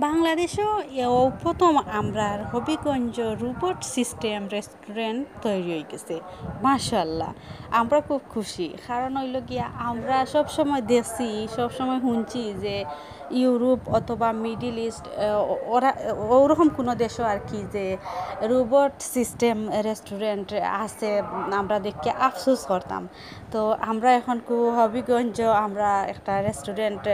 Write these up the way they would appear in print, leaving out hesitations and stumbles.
বাংলাদেশেও এও প্রথম আমরার হবিগঞ্জ রোবট সিস্টেম রেস্টুরেন্ট তৈরি হয়ে গেছে। মাশাল্লাহ, আমরা খুব খুশি। কারণ হইল গিয়া আমরা সবসময় দেখছি, সবসময় শুনছি যে ইউরোপ অথবা মিডিল ইস্ট ওরা ওরকম কোনো দেশও আর কি যে রোবট সিস্টেম রেস্টুরেন্ট আছে, আমরা দেখে আফসোস করতাম। তো আমরা এখন হবিগঞ্জ আমরা একটা রেস্টুরেন্ট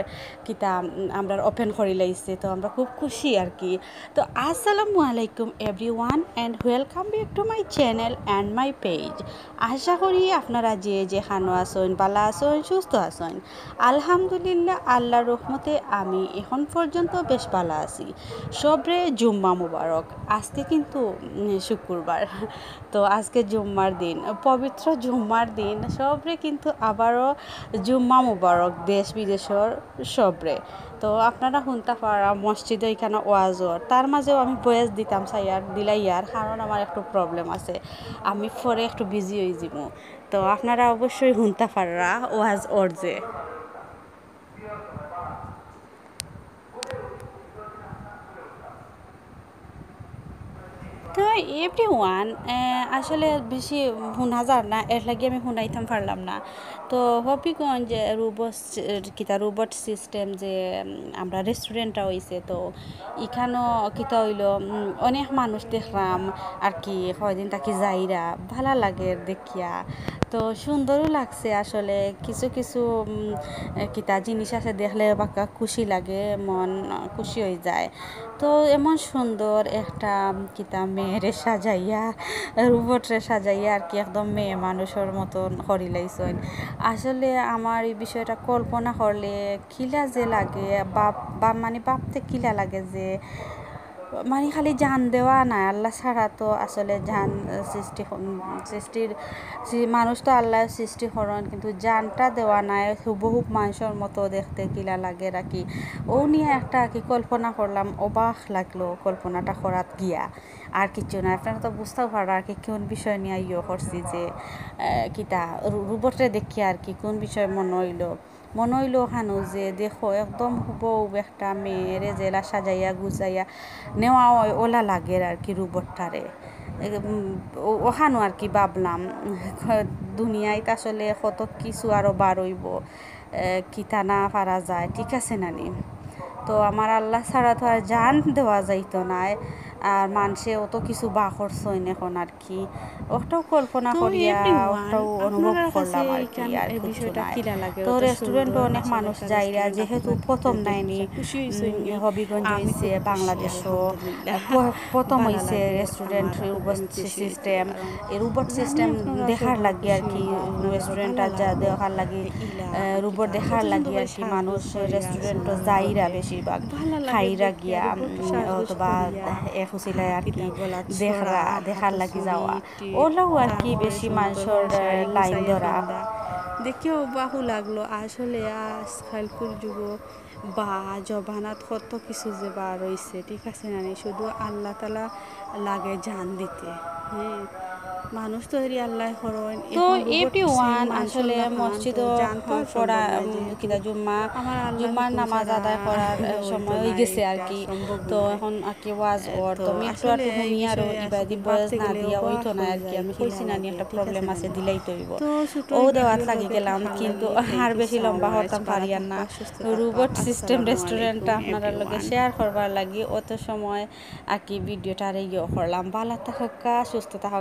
কিতা আমরা ওপেন করে লাইছে, তো আমরা খুব খুশি আর কি। তো আসসালামু আলাইকুম everyone and welcome back to my channel and my page. আশা করি আপনারা যে যেখানো আসেন ভালো আসেন, সুস্থ আসেন। আলহামদুলিল্লাহ, আল্লাহর রহমতে আমি এখন পর্যন্ত বেশ ভালো আছি। সবরে জুম্মা মুবারক। আজকে কিন্তু শুক্রবার, তো আজকে জুম্মার দিন, পবিত্র জুম্মার দিন। সবরে কিন্তু আবারও জুম্মা মুবারক দেশ বিদেশের সবরে। তো আপনারা শুনতে পারা মসজিদে এখানে ওয়াজর, তার মাঝেও আমি বয়েস দিতাম দিলাইয়ার, কারণ আমার একটু প্রবলেম আছে, আমি পরে একটু বিজি হয়ে যাব। তো আপনারা অবশ্যই শুনতে পারা ওয়াজ ওর যে। তো এভরিওয়ান আসলে বেশি শোনা যার না, এর লাগে আমি শুনাইতাম পারলাম না। তো হবিগঞ্জ রোবট সিস্টেম যে আমরা রেস্টুরেন্টটা হইছে, তো এখানেও কিতা হইল অনেক মানুষ দেখলাম আর কি, কয়দিন তাকি যাইরা ভালো লাগে দেখিয়া। তো সুন্দরও লাগছে আসলে, কিছু কিছু কিতা জিনিস আছে দেখলে বাক্কা খুশি লাগে, মন খুশি হয়ে যায়। তো এমন সুন্দর একটা কিতা মেয়েরে সাজাইয়া, রোবটরে সাজাইয়া আর কি একদম মেয়ে মানুষের মতন করি লাইছেন। আসলে আমার এই বিষয়টা কল্পনা করলে কিলা যে লাগে, বা মানে ভাবতে কিলা লাগে যে মানে খালি জান দেওয়া না, আল্লাহ ছাড়া তো আসলে জান সৃষ্টির মানুষ তো আল্লাহ সৃষ্টি করেন, কিন্তু জানটা দেওয়া নাই হুবহুব মানুষের মতো দেখতে কিলা লাগে রাখি। ও নিয়ে একটা আর কি কল্পনা করলাম, অবাক লাগলো কল্পনাটা করাত গিয়া। আর কিছু না, আপনারা তো বুঝতেও পারো আর কি কোন বিষয় নিয়ে করছি যে কিতা রোবটে দেখি আর কি কোন বিষয় মনে হইল ওখানো যে দেখো একদম হুবহুব একটা মেয়েরে জেলা সাজাইয়া গুজাইয়া নেওয়া ওলা লাগে আর কি রোবটটারে। ওখানো আর কি ভাবলাম দুনিয়ায় আসলে কত কিছু আরও বার হইব, কিতা না পারা যায়, ঠিক আছে নানি? তো আমার আল্লাহ ছাড়া তো আর জান দেওয়া যাইতো না, আর মানুষে অত কিছু বা করছেন এখন আর কি, ওটাও কল্পনা করিয়া ওটাও অনুভব করলাম আর কি, আর কিছু নাই। তো রেস্টুরেন্টও অনেক মানুষ যাইরা, যেহেতু প্রথম নাইনি হবিগঞ্জ হয়েছে বাংলাদেশও প্রথম হয়েছে রেস্টুরেন্ট রোবট সিস্টেম। এই রোবট সিস্টেম দেখার লাগে আর কি, রেস্টুরেন্টটা যা দেখার লাগে, রোবট দেখার লাগে আর কি মানুষ রেস্টুরেন্টও যাইরা বেশিরভাগ খাইরা গিয়া অথবা খুশিলায় আর কি দেখার লাগি যাওয়া, ওলাও আর কি বেশি মানুষের লাইন ধরা দেখেও বাহু লাগলো। আসলে আজকালকার যুগ বা জবানাত কত কিছু যে বা রয়েছে, ঠিক আছে না? শুধু আল্লাহ তালা লাগে জান দিতে। হ্যাঁ, মানুষ তো এরি আল্লাহ করেন। তো এভরিওয়ান আসলে মসজিদও পড়া কিনা জুম্মার নামাজ আদায় করার সময় হয়ে গেছে আর কি। তো এখন আর কি ওয়াজ ওর তো আমি একটু শুনি, আরো ইবাদি বয়স না দিয়া ওইতো না আর কি, আমি কইছি না একটা প্রবলেম আছে দিলেই তৈব ও দেওয়াত লাগি গেলাম, কিন্তু আর বেশি লম্বা হতাম পারি আর না। রোবট সিস্টেম রেস্টুরেন্টটা আপনারা লগে শেয়ার করবার লাগি অত সময় আর কি ভিডিওটা আর ইয়ে করলাম। ভালো থাকা, সুস্থ থাকা।